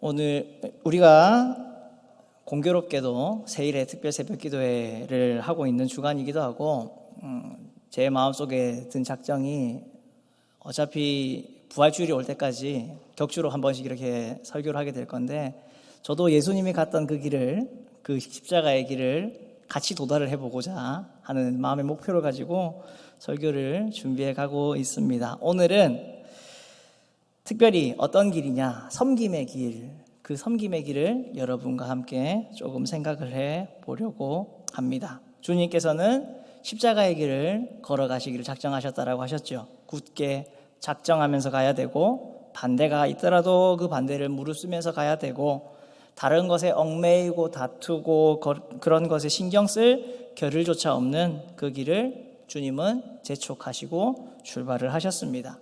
오늘 우리가 공교롭게도 세일의 특별 새벽 기도회를 하고 있는 주간이기도 하고 제 마음속에 든 작정이 어차피 부활주일이 올 때까지 격주로 한 번씩 이렇게 설교를 하게 될 건데 저도 예수님이 갔던 그 길을, 그 십자가의 길을 같이 도달을 해보고자 하는 마음의 목표를 가지고 설교를 준비해 가고 있습니다. 오늘은 특별히 어떤 길이냐? 섬김의 길. 그 섬김의 길을 여러분과 함께 조금 생각을 해 보려고 합니다. 주님께서는 십자가의 길을 걸어가시기를 작정하셨다라고 하셨죠. 굳게 작정하면서 가야 되고 반대가 있더라도 그 반대를 무릅쓰면서 가야 되고 다른 것에 얽매이고 다투고 그런 것에 신경 쓸 겨를조차 없는 그 길을 주님은 재촉하시고 출발을 하셨습니다.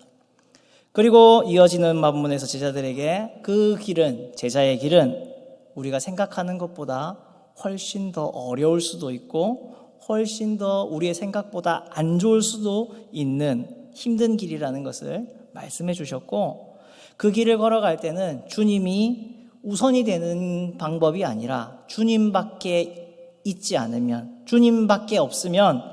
그리고 이어지는 마문에서 제자들에게 그 길은, 제자의 길은 우리가 생각하는 것보다 훨씬 더 어려울 수도 있고 훨씬 더 우리의 생각보다 안 좋을 수도 있는 힘든 길이라는 것을 말씀해 주셨고, 그 길을 걸어갈 때는 주님이 우선이 되는 방법이 아니라 주님밖에 있지 않으면, 주님밖에 없으면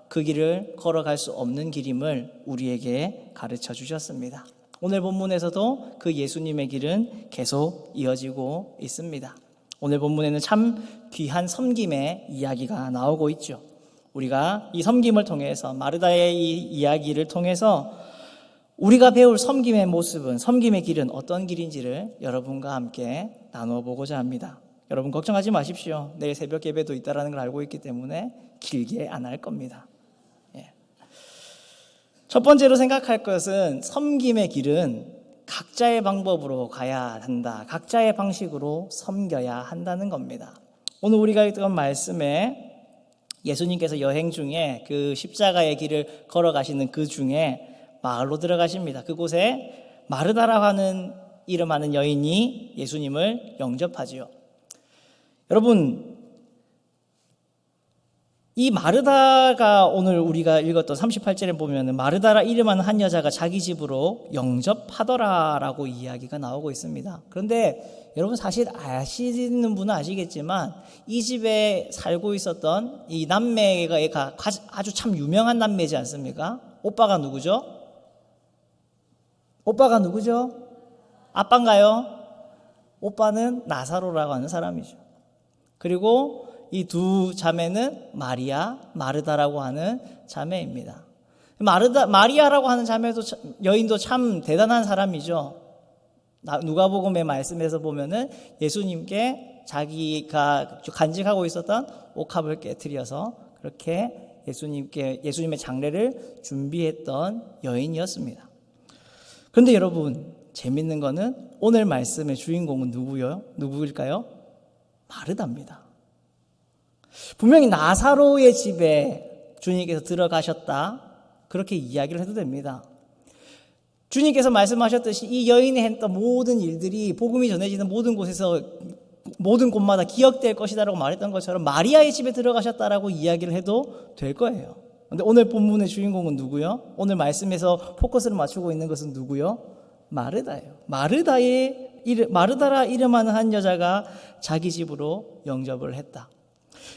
그 길을 걸어갈 수 없는 길임을 우리에게 가르쳐 주셨습니다. 오늘 본문에서도 그 예수님의 길은 계속 이어지고 있습니다. 오늘 본문에는 참 귀한 섬김의 이야기가 나오고 있죠. 우리가 이 섬김을 통해서, 마르다의 이 이야기를 통해서 우리가 배울 섬김의 모습은, 섬김의 길은 어떤 길인지를 여러분과 함께 나누어 보고자 합니다. 여러분 걱정하지 마십시오. 내일 새벽 예배도 있다는 걸 알고 있기 때문에 길게 안 할 겁니다. 첫 번째로 생각할 것은 섬김의 길은 각자의 방법으로 가야 한다. 각자의 방식으로 섬겨야 한다는 겁니다. 오늘 우리가 읽던 말씀에 예수님께서 여행 중에 그 십자가의 길을 걸어가시는 그 중에 마을로 들어가십니다. 그곳에 마르다라고 하는 이름하는 여인이 예수님을 영접하지요. 여러분, 이 마르다가 오늘 우리가 읽었던 38절에 보면 마르다라 이름하는 한 여자가 자기 집으로 영접하더라라고 이야기가 나오고 있습니다. 그런데 여러분 사실 아시는 분은 아시겠지만 이 집에 살고 있었던 이 남매가 아주 참 유명한 남매지 않습니까? 오빠가 누구죠? 오빠가 누구죠? 아빠인가요? 오빠는 나사로라고 하는 사람이죠. 그리고 이 두 자매는 마리아, 마르다라고 하는 자매입니다. 마리아라고 하는 자매도, 여인도 참 대단한 사람이죠. 누가복음의 말씀에서 보면은 예수님께 자기가 간직하고 있었던 옥합을 깨트려서 그렇게 예수님의 장례를 준비했던 여인이었습니다. 그런데 여러분, 재밌는 거는 오늘 말씀의 주인공은 누구일까요? 마르다입니다. 분명히 나사로의 집에 주님께서 들어가셨다, 그렇게 이야기를 해도 됩니다. 주님께서 말씀하셨듯이 이 여인이 했던 모든 일들이 복음이 전해지는 모든 곳에서 모든 곳마다 기억될 것이다라고 말했던 것처럼 마리아의 집에 들어가셨다라고 이야기를 해도 될 거예요. 그런데 오늘 본문의 주인공은 누구요? 오늘 말씀에서 포커스를 맞추고 있는 것은 누구요? 마르다예요. 마르다라 이름하는 한 여자가 자기 집으로 영접을 했다.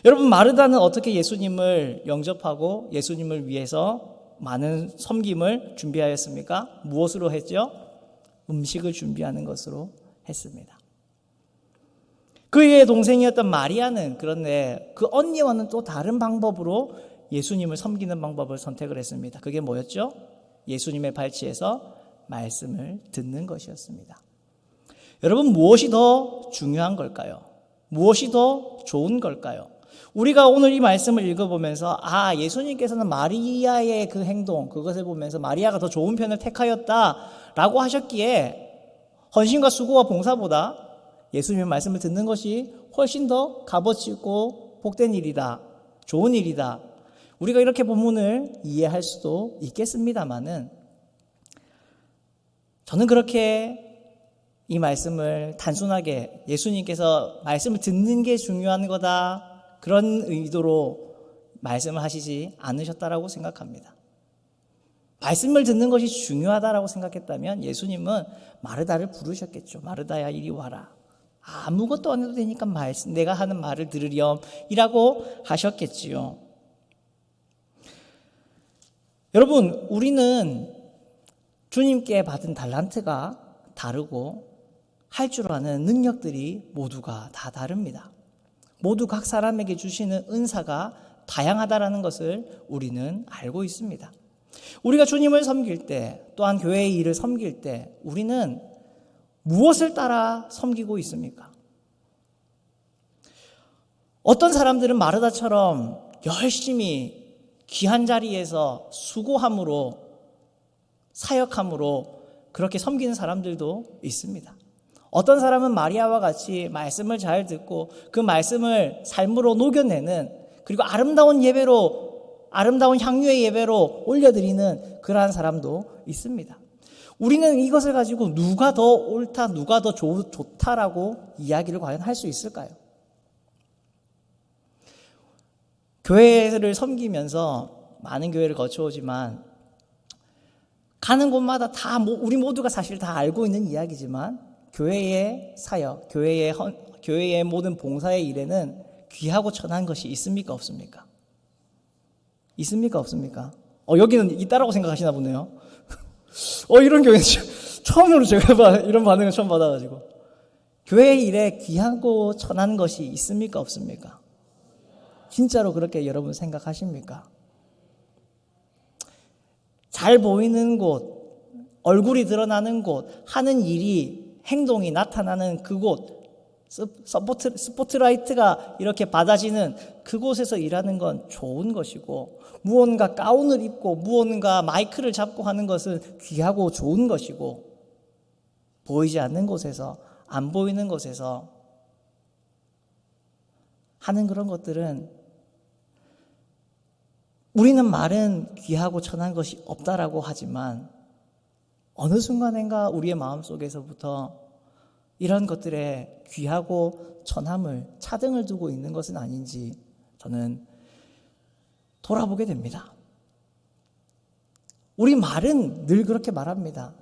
여러분, 마르다는 어떻게 예수님을 영접하고 예수님을 위해서 많은 섬김을 준비하였습니까? 무엇으로 했죠? 음식을 준비하는 것으로 했습니다. 그의 동생이었던 마리아는 그런데 그 언니와는 또 다른 방법으로 예수님을 섬기는 방법을 선택을 했습니다. 그게 뭐였죠? 예수님의 발치에서 말씀을 듣는 것이었습니다. 여러분, 무엇이 더 중요한 걸까요? 무엇이 더 좋은 걸까요? 우리가 오늘 이 말씀을 읽어보면서 예수님께서는 마리아의 그 행동, 그것을 보면서 마리아가 더 좋은 편을 택하였다라고 하셨기에 헌신과 수고와 봉사보다 예수님의 말씀을 듣는 것이 훨씬 더 값어치 있고 복된 일이다, 좋은 일이다, 우리가 이렇게 본문을 이해할 수도 있겠습니다만은, 저는 그렇게 이 말씀을 단순하게 예수님께서 말씀을 듣는 게 중요한 거다, 그런 의도로 말씀을 하시지 않으셨다라고 생각합니다. 말씀을 듣는 것이 중요하다라고 생각했다면 예수님은 마르다를 부르셨겠죠. 마르다야, 이리 와라. 아무것도 안 해도 되니까 내가 하는 말을 들으렴이라고 하셨겠지요. 여러분, 우리는 주님께 받은 달란트가 다르고 할 줄 아는 능력들이 모두가 다 다릅니다. 모두 각 사람에게 주시는 은사가 다양하다라는 것을 우리는 알고 있습니다. 우리가 주님을 섬길 때, 또한 교회의 일을 섬길 때 우리는 무엇을 따라 섬기고 있습니까? 어떤 사람들은 마르다처럼 열심히 귀한 자리에서 수고함으로, 사역함으로 그렇게 섬기는 사람들도 있습니다. 어떤 사람은 마리아와 같이 말씀을 잘 듣고 그 말씀을 삶으로 녹여내는, 그리고 아름다운 예배로, 아름다운 향유의 예배로 올려드리는 그러한 사람도 있습니다. 우리는 이것을 가지고 누가 더 옳다, 누가 더 좋다라고 이야기를 과연 할 수 있을까요? 교회를 섬기면서 많은 교회를 거쳐오지만 가는 곳마다 다 우리 모두가 사실 다 알고 있는 이야기지만 교회의 사역, 교회의 모든 봉사의 일에는 귀하고 천한 것이 있습니까, 없습니까? 있습니까, 없습니까? 여기는 있다라고 생각하시나 보네요. 이런 교회는 처음으로 제가 이런 반응을 처음 받아가지고. 교회의 일에 귀하고 천한 것이 있습니까, 없습니까? 진짜로 그렇게 여러분 생각하십니까? 잘 보이는 곳, 얼굴이 드러나는 곳, 하는 일이, 행동이 나타나는 그곳, 스포트라이트가 이렇게 받아지는 그곳에서 일하는 건 좋은 것이고, 무언가 가운을 입고 무언가 마이크를 잡고 하는 것은 귀하고 좋은 것이고, 보이지 않는 곳에서, 안 보이는 곳에서 하는 그런 것들은, 우리는 말은 귀하고 천한 것이 없다라고 하지만 어느 순간인가 우리의 마음속에서부터 이런 것들에 귀하고 천함을, 차등을 두고 있는 것은 아닌지 저는 돌아보게 됩니다. 우리 말은 늘 그렇게 말합니다.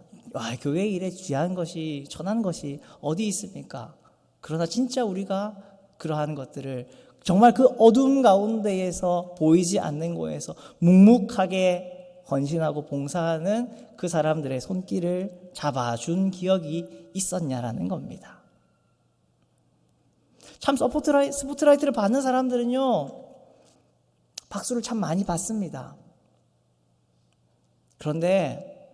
교회 일에 귀한 것이, 천한 것이 어디 있습니까? 그러나 진짜 우리가 그러한 것들을 정말 그 어둠 가운데에서 보이지 않는 곳에서 묵묵하게 헌신하고 봉사하는 그 사람들의 손길을 잡아준 기억이 있었냐라는 겁니다. 참 스포트라이트를 받는 사람들은요, 박수를 참 많이 받습니다. 그런데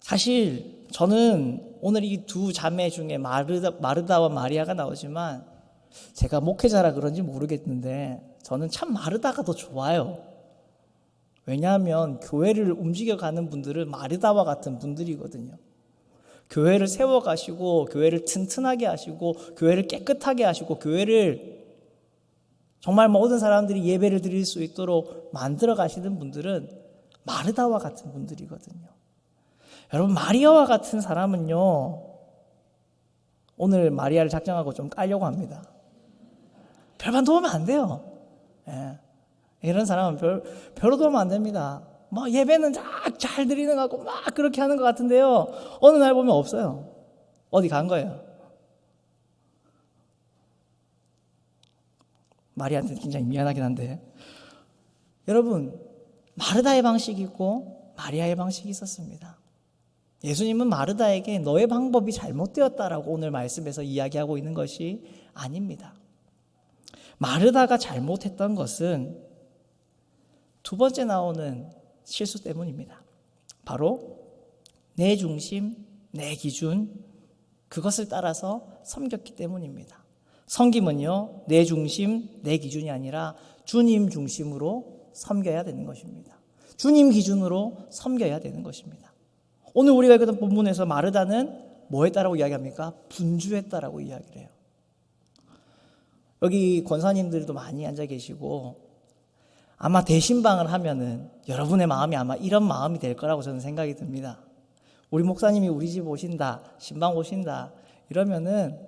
사실 저는 오늘 이 두 자매 중에 마르다와 마리아가 나오지만 제가 목회자라 그런지 모르겠는데 저는 참 마르다가 더 좋아요. 왜냐하면 교회를 움직여가는 분들은 마르다와 같은 분들이거든요. 교회를 세워가시고, 교회를 튼튼하게 하시고, 교회를 깨끗하게 하시고, 교회를 정말 모든 사람들이 예배를 드릴 수 있도록 만들어 가시는 분들은 마르다와 같은 분들이거든요. 여러분, 마리아와 같은 사람은요, 오늘 마리아를 작정하고 좀 깔려고 합니다. 별반 도우면 안 돼요. 이런 사람은 별로 도우면 안 됩니다. 예배는 잘 드리는 것 같고 막 그렇게 하는 것 같은데요, 어느 날 보면 없어요. 어디 간 거예요. 마리아한테 굉장히 미안하긴 한데, 여러분, 마르다의 방식이 있고 마리아의 방식이 있었습니다. 예수님은 마르다에게 너의 방법이 잘못되었다라고 오늘 말씀에서 이야기하고 있는 것이 아닙니다. 마르다가 잘못했던 것은 두 번째 나오는 실수 때문입니다. 바로 내 중심, 내 기준, 그것을 따라서 섬겼기 때문입니다. 섬김은요, 내 중심, 내 기준이 아니라 주님 중심으로 섬겨야 되는 것입니다. 주님 기준으로 섬겨야 되는 것입니다. 오늘 우리가 읽었던 본문에서 마르다는 뭐 했다라고 이야기합니까? 분주했다라고 이야기를 해요. 여기 권사님들도 많이 앉아 계시고 아마 대신방을 하면은 여러분의 마음이 아마 이런 마음이 될 거라고 저는 생각이 듭니다. 우리 목사님이 우리 집 오신다, 신방 오신다 이러면은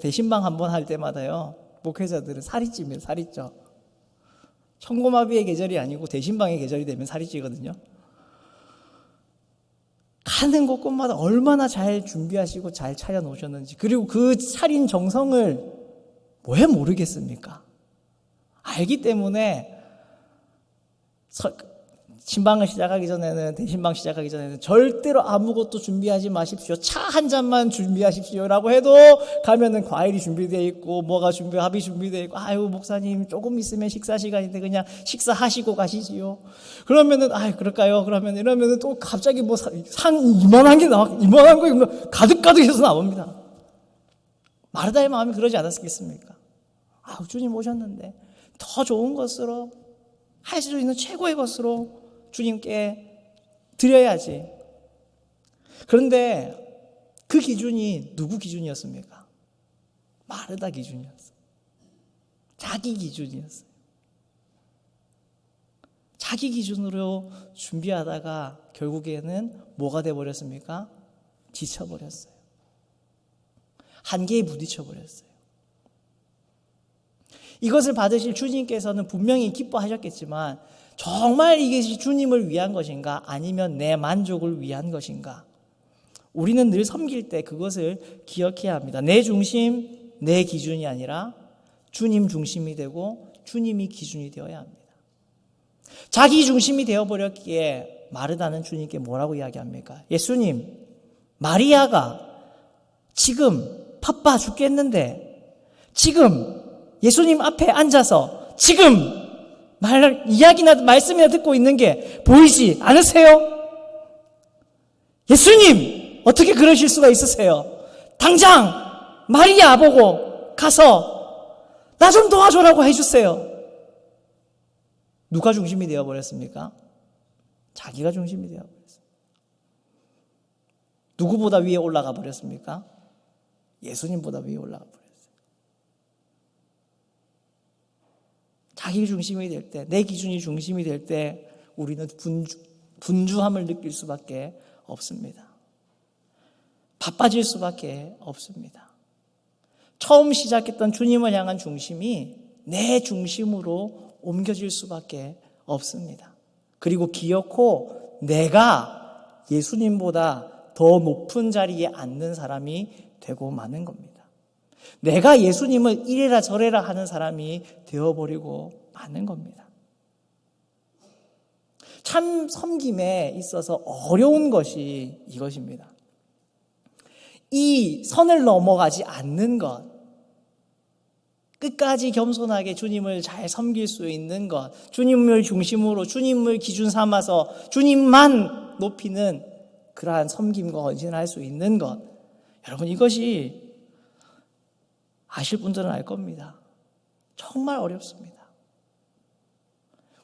대신방 한번 할 때마다요, 목회자들은 살이 찝니다. 살이 쪄. 청고마비의 계절이 아니고 대신방의 계절이 되면 살이 찌거든요. 가는 곳곳마다 얼마나 잘 준비하시고 잘 차려 놓으셨는지, 그리고 그 차린 정성을 왜 모르겠습니까? 알기 때문에 신방을 시작하기 전에는, 대신방 시작하기 전에는 절대로 아무것도 준비하지 마십시오. 차 한 잔만 준비하십시오 라고 해도 가면은 과일이 준비되어 있고 합이 준비되어 있고, 아유 목사님 조금 있으면 식사 시간인데 그냥 식사하시고 가시지요. 그러면은 그럴까요? 이러면은 또 갑자기 상 이만한 게 이만한 거 가득가득해서 나옵니다. 마르다의 마음이 그러지 않았겠습니까? 주님 오셨는데 더 좋은 것으로, 할 수 있는 최고의 것으로 주님께 드려야지. 그런데 그 기준이 누구 기준이었습니까? 마르다 기준이었어요. 자기 기준이었어요. 자기 기준으로 준비하다가 결국에는 뭐가 돼버렸습니까? 지쳐버렸어요. 한계에 부딪혀버렸어요. 이것을 받으실 주님께서는 분명히 기뻐하셨겠지만, 정말 이것이 주님을 위한 것인가, 아니면 내 만족을 위한 것인가, 우리는 늘 섬길 때 그것을 기억해야 합니다. 내 중심, 내 기준이 아니라 주님 중심이 되고 주님이 기준이 되어야 합니다. 자기 중심이 되어버렸기에 마르다는 주님께 뭐라고 이야기합니까? 예수님, 마리아가 지금 바빠 죽겠는데 지금 예수님 앞에 앉아서 지금 이야기나 말씀이나 듣고 있는 게 보이지 않으세요? 예수님, 어떻게 그러실 수가 있으세요? 당장 마리아 보고 가서 나 좀 도와줘라고 해주세요. 누가 중심이 되어버렸습니까? 자기가 중심이 되어버렸어요. 누구보다 위에 올라가 버렸습니까? 예수님보다 위에 올라가 버렸어요. 자기 중심이 될 때, 내 기준이 중심이 될 때 우리는 분주함을 느낄 수밖에 없습니다. 바빠질 수밖에 없습니다. 처음 시작했던 주님을 향한 중심이 내 중심으로 옮겨질 수밖에 없습니다. 그리고 기어코 내가 예수님보다 더 높은 자리에 앉는 사람이 되고 마는 겁니다. 내가 예수님을 이래라 저래라 하는 사람이 되어버리고 마는 겁니다. 참 섬김에 있어서 어려운 것이 이것입니다. 이 선을 넘어가지 않는 것, 끝까지 겸손하게 주님을 잘 섬길 수 있는 것, 주님을 중심으로 주님을 기준 삼아서 주님만 높이는 그러한 섬김과 헌신을 할 수 있는 것, 여러분 이것이 아실 분들은 알 겁니다. 정말 어렵습니다.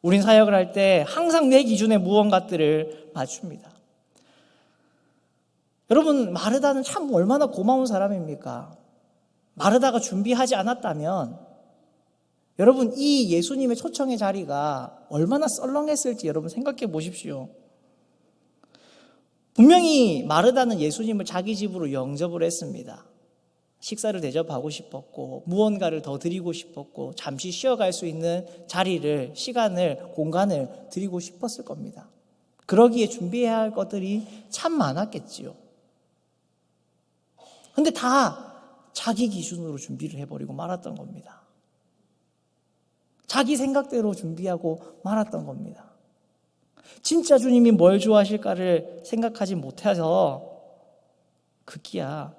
우린 사역을 할 때 항상 내 기준에 무언가들을 맞춥니다. 여러분, 마르다는 참 얼마나 고마운 사람입니까? 마르다가 준비하지 않았다면 여러분, 이 예수님의 초청의 자리가 얼마나 썰렁했을지 여러분 생각해 보십시오. 분명히 마르다는 예수님을 자기 집으로 영접을 했습니다. 식사를 대접하고 싶었고 무언가를 더 드리고 싶었고 잠시 쉬어갈 수 있는 자리를, 시간을, 공간을 드리고 싶었을 겁니다. 그러기에 준비해야 할 것들이 참 많았겠지요. 근데 다 자기 기준으로 준비를 해버리고 말았던 겁니다. 자기 생각대로 준비하고 말았던 겁니다. 진짜 주님이 뭘 좋아하실까를 생각하지 못해서 급기야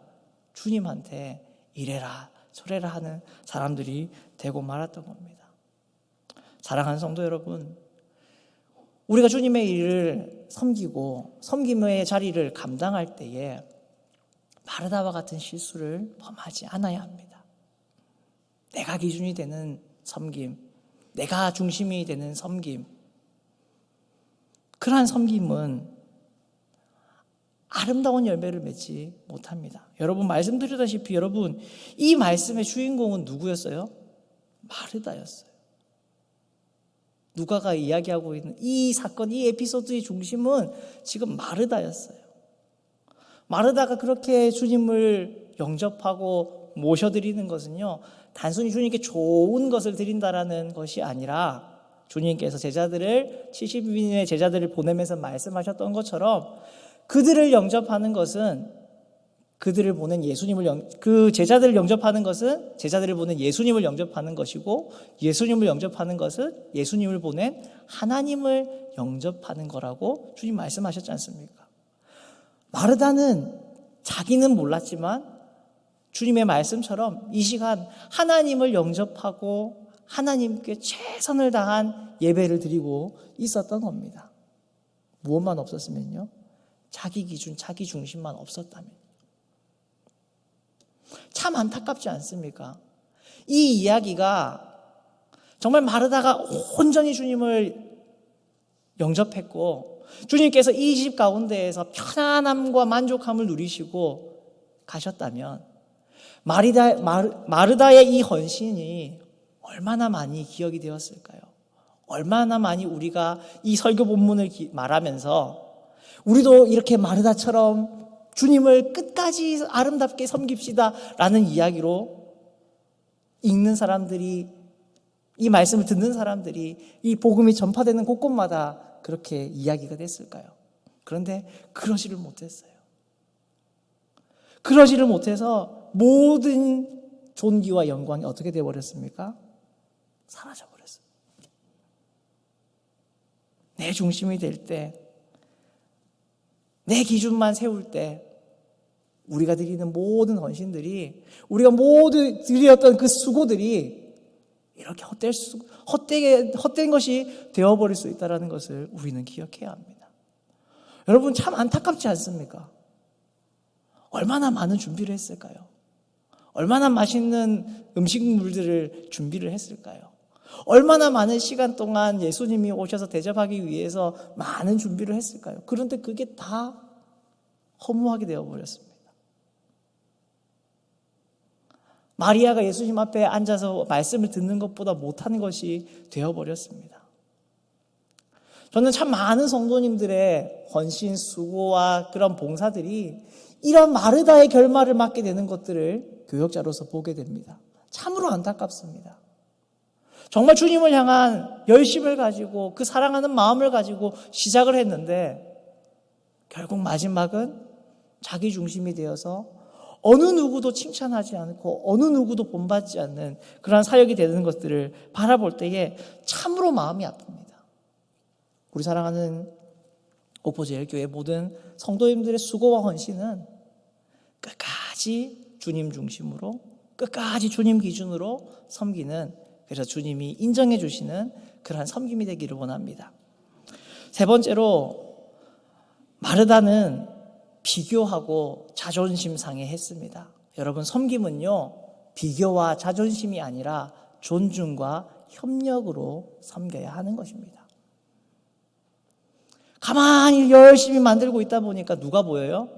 주님한테 이래라 저래라 하는 사람들이 되고 말았던 겁니다. 사랑하는 성도 여러분, 우리가 주님의 일을 섬기고 섬김의 자리를 감당할 때에 마르다와 같은 실수를 범하지 않아야 합니다. 내가 기준이 되는 섬김, 내가 중심이 되는 섬김, 그러한 섬김은 아름다운 열매를 맺지 못합니다. 여러분, 말씀드렸다시피 여러분, 이 말씀의 주인공은 누구였어요? 마르다였어요. 누가가 이야기하고 있는 이 사건, 이 에피소드의 중심은 지금 마르다였어요. 마르다가 그렇게 주님을 영접하고 모셔드리는 것은요, 단순히 주님께 좋은 것을 드린다라는 것이 아니라 주님께서 제자들을 70인의 제자들을 보내면서 말씀하셨던 것처럼 그들을 영접하는 것은 그들을 보낸 그 제자들을 영접하는 것은 제자들을 보낸 예수님을 영접하는 것이고, 예수님을 영접하는 것은 예수님을 보낸 하나님을 영접하는 거라고 주님 말씀하셨지 않습니까? 마르다는 자기는 몰랐지만 주님의 말씀처럼 이 시간 하나님을 영접하고 하나님께 최선을 다한 예배를 드리고 있었던 겁니다. 무엇만 없었으면요? 자기 기준, 자기 중심만 없었다면. 참 안타깝지 않습니까? 이 이야기가 정말 마르다가 온전히 주님을 영접했고 주님께서 이 집 가운데에서 편안함과 만족함을 누리시고 가셨다면 마르다의 이 헌신이 얼마나 많이 기억이 되었을까요? 얼마나 많이 우리가 이 설교 본문을 말하면서 우리도 이렇게 마르다처럼 주님을 끝까지 아름답게 섬깁시다 라는 이야기로 읽는 사람들이, 이 말씀을 듣는 사람들이 이 복음이 전파되는 곳곳마다 그렇게 이야기가 됐을까요? 그런데 그러지를 못했어요. 그러지를 못해서 모든 존귀와 영광이 어떻게 되어버렸습니까? 사라져버렸어요. 내 중심이 될 때, 내 기준만 세울 때 우리가 드리는 모든 헌신들이, 우리가 모두 드렸던 그 수고들이 이렇게 헛된 것이 되어버릴 수 있다는 것을 우리는 기억해야 합니다. 여러분, 참 안타깝지 않습니까? 얼마나 많은 준비를 했을까요? 얼마나 맛있는 음식물들을 준비를 했을까요? 얼마나 많은 시간 동안 예수님이 오셔서 대접하기 위해서 많은 준비를 했을까요? 그런데 그게 다 허무하게 되어버렸습니다. 마리아가 예수님 앞에 앉아서 말씀을 듣는 것보다 못하는 것이 되어버렸습니다. 저는 참 많은 성도님들의 헌신, 수고와 그런 봉사들이 이런 마르다의 결말을 맞게 되는 것들을 교역자로서 보게 됩니다. 참으로 안타깝습니다. 정말 주님을 향한 열심을 가지고 그 사랑하는 마음을 가지고 시작을 했는데 결국 마지막은 자기 중심이 되어서 어느 누구도 칭찬하지 않고 어느 누구도 본받지 않는 그러한 사역이 되는 것들을 바라볼 때에 참으로 마음이 아픕니다. 우리 사랑하는 옥포제일교회 모든 성도님들의 수고와 헌신은 끝까지 주님 중심으로, 끝까지 주님 기준으로 섬기는, 그래서 주님이 인정해 주시는 그러한 섬김이 되기를 원합니다. 세 번째로, 마르다는 비교하고 자존심 상해했습니다. 여러분, 섬김은요, 비교와 자존심이 아니라 존중과 협력으로 섬겨야 하는 것입니다. 가만히 열심히 만들고 있다 보니까 누가 보여요?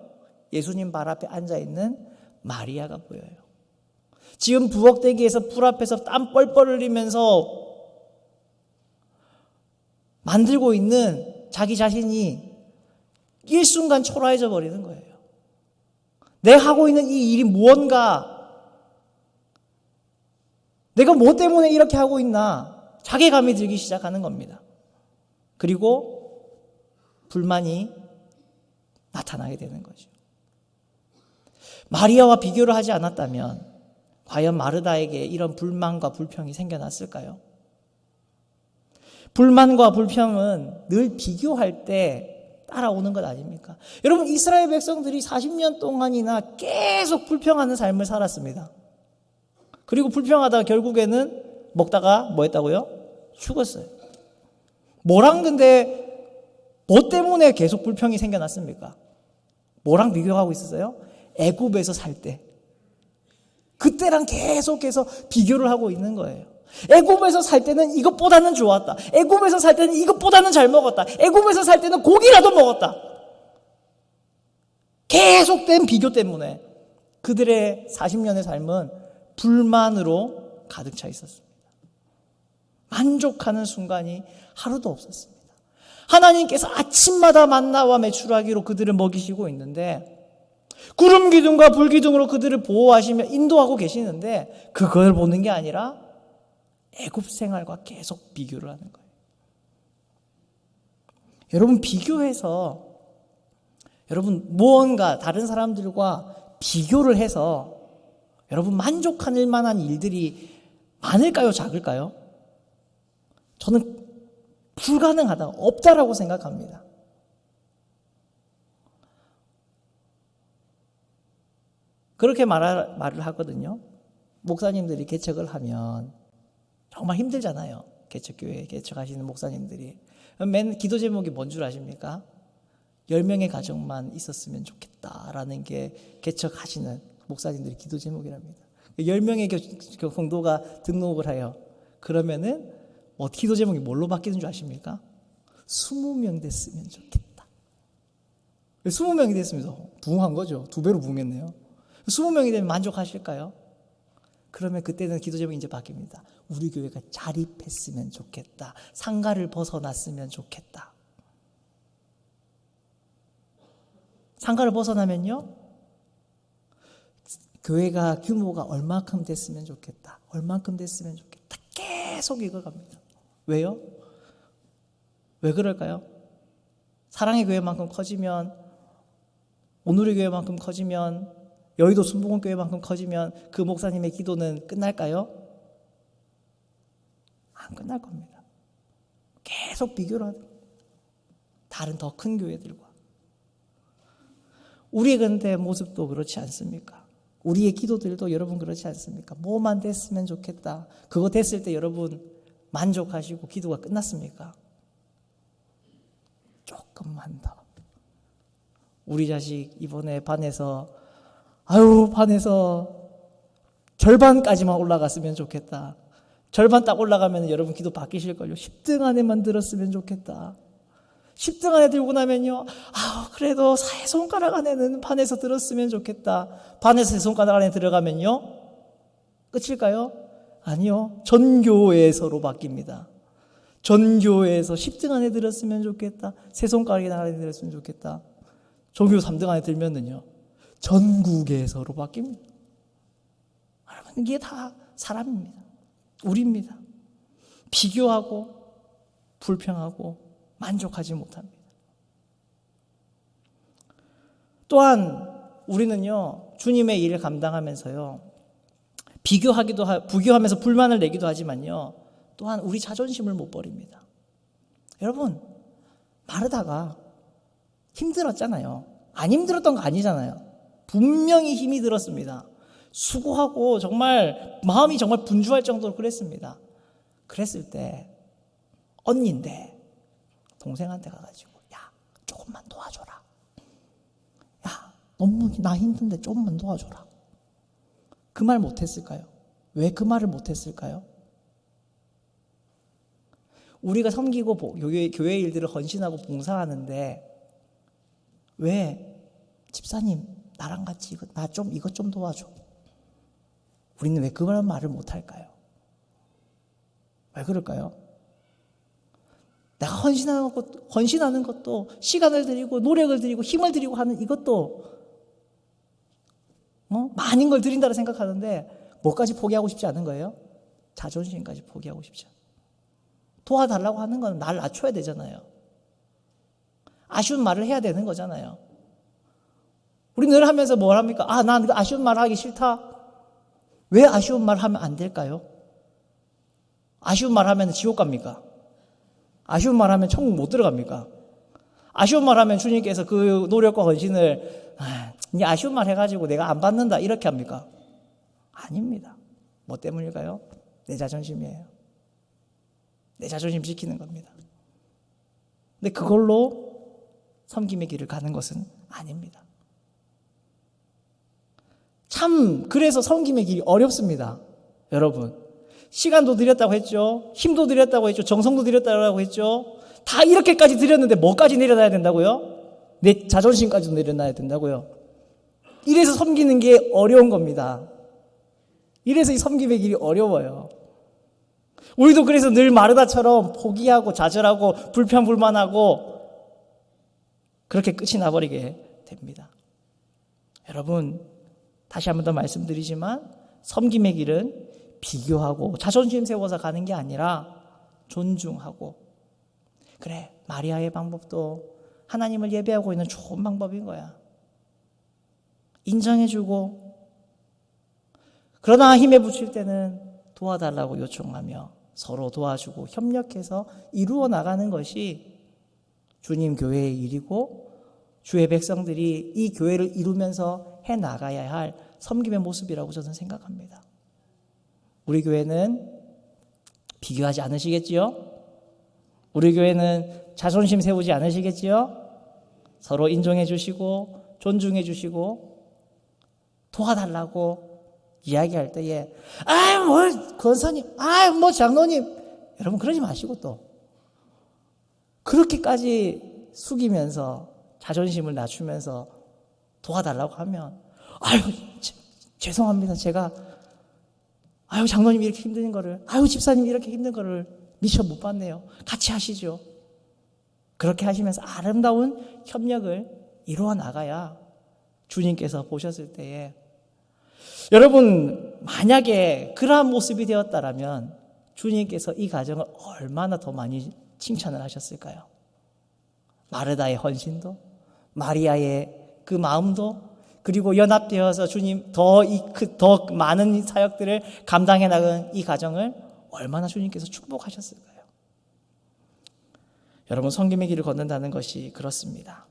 예수님 발 앞에 앉아있는 마리아가 보여요. 지금 부엌대기에서 불 앞에서 땀 뻘뻘 흘리면서 만들고 있는 자기 자신이 일순간 초라해져 버리는 거예요. 내가 하고 있는 이 일이 무언가, 내가 뭐 때문에 이렇게 하고 있나 자괴감이 들기 시작하는 겁니다. 그리고 불만이 나타나게 되는 거죠. 마리아와 비교를 하지 않았다면 과연 마르다에게 이런 불만과 불평이 생겨났을까요? 불만과 불평은 늘 비교할 때 따라오는 것 아닙니까? 여러분, 이스라엘 백성들이 40년 동안이나 계속 불평하는 삶을 살았습니다. 그리고 불평하다가 결국에는 먹다가 뭐 했다고요? 죽었어요. 근데 뭐 때문에 계속 불평이 생겨났습니까? 뭐랑 비교하고 있었어요? 애굽에서 살 때. 그때랑 계속해서 비교를 하고 있는 거예요. 애굽에서 살 때는 이것보다는 좋았다. 애굽에서 살 때는 이것보다는 잘 먹었다. 애굽에서 살 때는 고기라도 먹었다. 계속된 비교 때문에 그들의 40년의 삶은 불만으로 가득 차 있었습니다. 만족하는 순간이 하루도 없었습니다. 하나님께서 아침마다 만나와 메추라기로 그들을 먹이시고 있는데, 구름 기둥과 불 기둥으로 그들을 보호하시며 인도하고 계시는데, 그걸 보는 게 아니라 애굽 생활과 계속 비교를 하는 거예요. 여러분, 비교해서 여러분, 무언가 다른 사람들과 비교를 해서 여러분 만족할 만한 일들이 많을까요? 작을까요? 저는 불가능하다, 없다라고 생각합니다. 그렇게 말을 하거든요. 목사님들이 개척을 하면 정말 힘들잖아요. 개척교회 개척하시는 목사님들이. 맨 기도 제목이 뭔 줄 아십니까? 10명의 가정만 있었으면 좋겠다라는 게 개척하시는 목사님들의 기도 제목이랍니다. 10명의 성도가 등록을 해요. 그러면은 기도 제목이 뭘로 바뀌는 줄 아십니까? 20명 됐으면 좋겠다. 20명이 됐습니다. 부흥한 거죠. 2배로 부흥했네요. 20명이 되면 만족하실까요? 그러면 그때는 기도 제목이 이제 바뀝니다. 우리 교회가 자립했으면 좋겠다. 상가를 벗어났으면 좋겠다. 상가를 벗어나면요, 교회가 규모가 얼마큼 됐으면 좋겠다. 얼마큼 됐으면 좋겠다. 계속 읽어갑니다. 왜요? 왜 그럴까요? 사랑의 교회만큼 커지면, 오늘의 교회만큼 커지면, 여의도 순복음교회만큼 커지면 그 목사님의 기도는 끝날까요? 안 끝날 겁니다. 계속 비교를 하는 다른 더 큰 교회들과. 우리의 근데 모습도 그렇지 않습니까? 우리의 기도들도 여러분 그렇지 않습니까? 뭐만 됐으면 좋겠다. 그거 됐을 때 여러분 만족하시고 기도가 끝났습니까? 조금만 더. 우리 자식 이번에 반에서 절반까지만 올라갔으면 좋겠다. 절반 딱 올라가면 여러분 기도 바뀌실걸요. 10등 안에만 들었으면 좋겠다. 10등 안에 들고 나면요, 그래도 4손가락 안에는 반에서 들었으면 좋겠다. 반에서 3손가락 안에 들어가면요, 끝일까요? 아니요. 전교에서로 바뀝니다. 전교에서 10등 안에 들었으면 좋겠다. 3손가락 안에 들었으면 좋겠다. 전교 3등 안에 들면은요, 전국에서로 바뀝니다. 여러분, 이게 다 사람입니다. 우리입니다. 비교하고 불평하고 만족하지 못합니다. 또한 우리는요, 주님의 일을 감당하면서요, 비교하면서 불만을 내기도 하지만요, 또한 우리 자존심을 못 버립니다. 여러분, 마르다가 힘들었잖아요. 안 힘들었던 거 아니잖아요. 분명히 힘이 들었습니다. 수고하고 정말 마음이 정말 분주할 정도로 그랬습니다. 그랬을 때 언니인데 동생한테 가가지고, 야, 조금만 도와줘라. 야, 너무 나 힘든데 조금만 도와줘라. 그 말 못했을까요? 왜 그 말을 못했을까요? 우리가 섬기고 교회 일들을 헌신하고 봉사하는데 왜 집사님 나랑 같이 이것 좀 도와줘. 우리는 왜 그런 말을 못할까요? 왜 그럴까요? 내가 헌신하는 것도 시간을 들이고 노력을 들이고 힘을 들이고 하는 이것도 많은 걸 들인다고 생각하는데 뭐까지 포기하고 싶지 않은 거예요? 자존심까지 포기하고 싶죠. 도와달라고 하는 건 날 낮춰야 되잖아요. 아쉬운 말을 해야 되는 거잖아요. 우리 늘 하면서 뭘 합니까? 난 아쉬운 말 하기 싫다. 왜 아쉬운 말 하면 안 될까요? 아쉬운 말 하면 지옥 갑니까? 아쉬운 말 하면 천국 못 들어갑니까? 아쉬운 말 하면 주님께서 그 노력과 헌신을 니 아쉬운 말 해가지고 내가 안 받는다 이렇게 합니까? 아닙니다. 뭐 때문일까요? 내 자존심이에요. 내 자존심 지키는 겁니다. 근데 그걸로 섬김의 길을 가는 것은 아닙니다. 참 그래서 섬김의 길이 어렵습니다. 여러분, 시간도 들였다고 했죠. 힘도 들였다고 했죠. 정성도 들였다고 했죠. 다 이렇게까지 들였는데 뭐까지 내려놔야 된다고요? 내 자존심까지도 내려놔야 된다고요. 이래서 섬기는 게 어려운 겁니다. 이래서 이 섬김의 길이 어려워요. 우리도 그래서 늘 마르다처럼 포기하고 좌절하고 불평불만하고 그렇게 끝이 나버리게 됩니다. 여러분, 다시 한 번 더 말씀드리지만 섬김의 길은 비교하고 자존심 세워서 가는 게 아니라 존중하고, 그래, 마리아의 방법도 하나님을 예배하고 있는 좋은 방법인 거야. 인정해주고, 그러나 힘에 부칠 때는 도와달라고 요청하며 서로 도와주고 협력해서 이루어 나가는 것이 주님 교회의 일이고, 주의 백성들이 이 교회를 이루면서 해 나가야 할 섬김의 모습이라고 저는 생각합니다. 우리 교회는 비교하지 않으시겠지요? 우리 교회는 자존심 세우지 않으시겠지요? 서로 인정해 주시고 존중해 주시고 도와달라고 이야기할 때에 뭐 권사님, 뭐 장로님, 여러분 그러지 마시고 또 그렇게까지 숙이면서 자존심을 낮추면서 도와달라고 하면 죄송합니다. 제가 장로님 이렇게 힘든 거를, 집사님 이렇게 힘든 거를 미처 못 봤네요. 같이 하시죠. 그렇게 하시면서 아름다운 협력을 이루어 나가야 주님께서 보셨을 때에, 여러분 만약에 그러한 모습이 되었다라면 주님께서 이 가정을 얼마나 더 많이 칭찬을 하셨을까요? 마르다의 헌신도, 마리아의 그 마음도, 그리고 연합되어서 주님 더 많은 사역들을 감당해 나간 이 가정을 얼마나 주님께서 축복하셨을까요? 여러분, 섬김의 길을 걷는다는 것이 그렇습니다.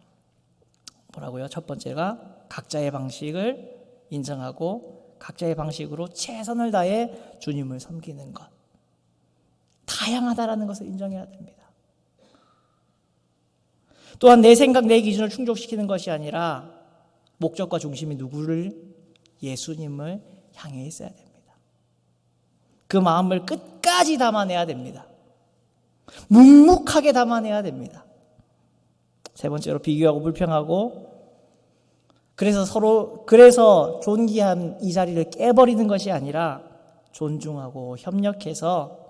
뭐라고요? 첫 번째가 각자의 방식을 인정하고 각자의 방식으로 최선을 다해 주님을 섬기는 것. 다양하다라는 것을 인정해야 됩니다. 또한 내 생각, 내 기준을 충족시키는 것이 아니라 목적과 중심이 누구를? 예수님을 향해 있어야 됩니다. 그 마음을 끝까지 담아내야 됩니다. 묵묵하게 담아내야 됩니다. 세 번째로 비교하고 불평하고, 그래서 존귀한 이 자리를 깨버리는 것이 아니라 존중하고 협력해서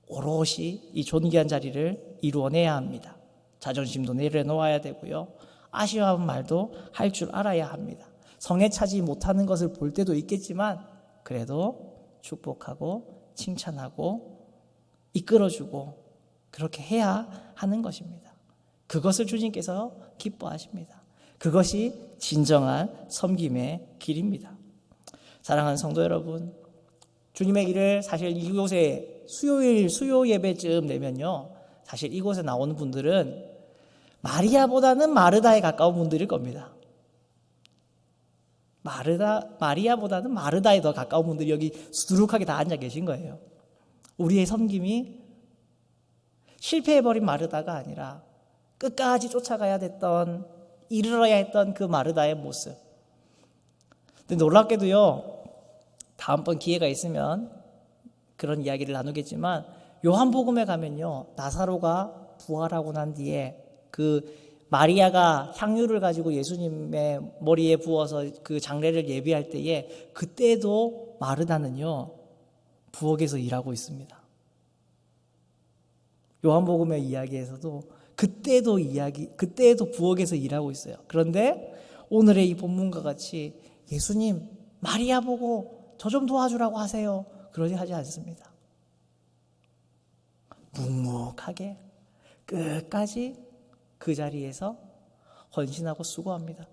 오롯이 이 존귀한 자리를 이루어내야 합니다. 자존심도 내려놓아야 되고요. 아쉬워하는 말도 할 줄 알아야 합니다. 성에 차지 못하는 것을 볼 때도 있겠지만 그래도 축복하고 칭찬하고 이끌어주고 그렇게 해야 하는 것입니다. 그것을 주님께서 기뻐하십니다. 그것이 진정한 섬김의 길입니다. 사랑하는 성도 여러분, 주님의 길을 사실 이곳에 수요 예배쯤 되면요, 사실 이곳에 나오는 분들은 마리아보다는 마르다에 가까운 분들일 겁니다. 마리아보다는 마르다에 더 가까운 분들이 여기 수두룩하게 다 앉아 계신 거예요. 우리의 섬김이 실패해버린 마르다가 아니라 끝까지 쫓아가야 됐던, 이르러야 했던 그 마르다의 모습. 근데 놀랍게도요, 다음번 기회가 있으면 그런 이야기를 나누겠지만, 요한복음에 가면요, 나사로가 부활하고 난 뒤에 그 마리아가 향유를 가지고 예수님의 머리에 부어서 그 장례를 예비할 때에, 그때도 마르다는요 부엌에서 일하고 있습니다. 요한복음의 이야기에서도 그때도 부엌에서 일하고 있어요. 그런데 오늘의 이 본문과 같이 예수님 마리아 보고 저 좀 도와주라고 하세요, 그러지 하지 않습니다. 묵묵하게 끝까지 그 자리에서 헌신하고 수고합니다.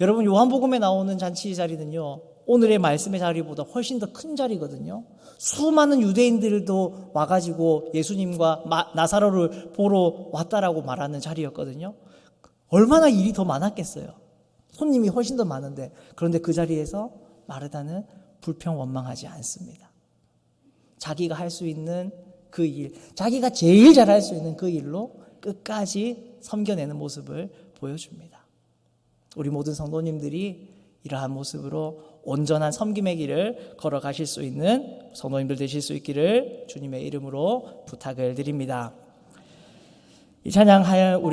여러분, 요한복음에 나오는 잔치 자리는요, 오늘의 말씀의 자리보다 훨씬 더 큰 자리거든요. 수많은 유대인들도 와가지고 예수님과 나사로를 보러 왔다라고 말하는 자리였거든요. 얼마나 일이 더 많았겠어요. 손님이 훨씬 더 많은데, 그런데 그 자리에서 마르다는 불평원망하지 않습니다. 자기가 할 수 있는 그 일, 자기가 제일 잘할 수 있는 그 일로 끝까지 섬겨내는 모습을 보여줍니다. 우리 모든 성도님들이 이러한 모습으로 온전한 섬김의 길을 걸어가실 수 있는 성도님들 되실 수 있기를 주님의 이름으로 부탁을 드립니다. 이 찬양할 우리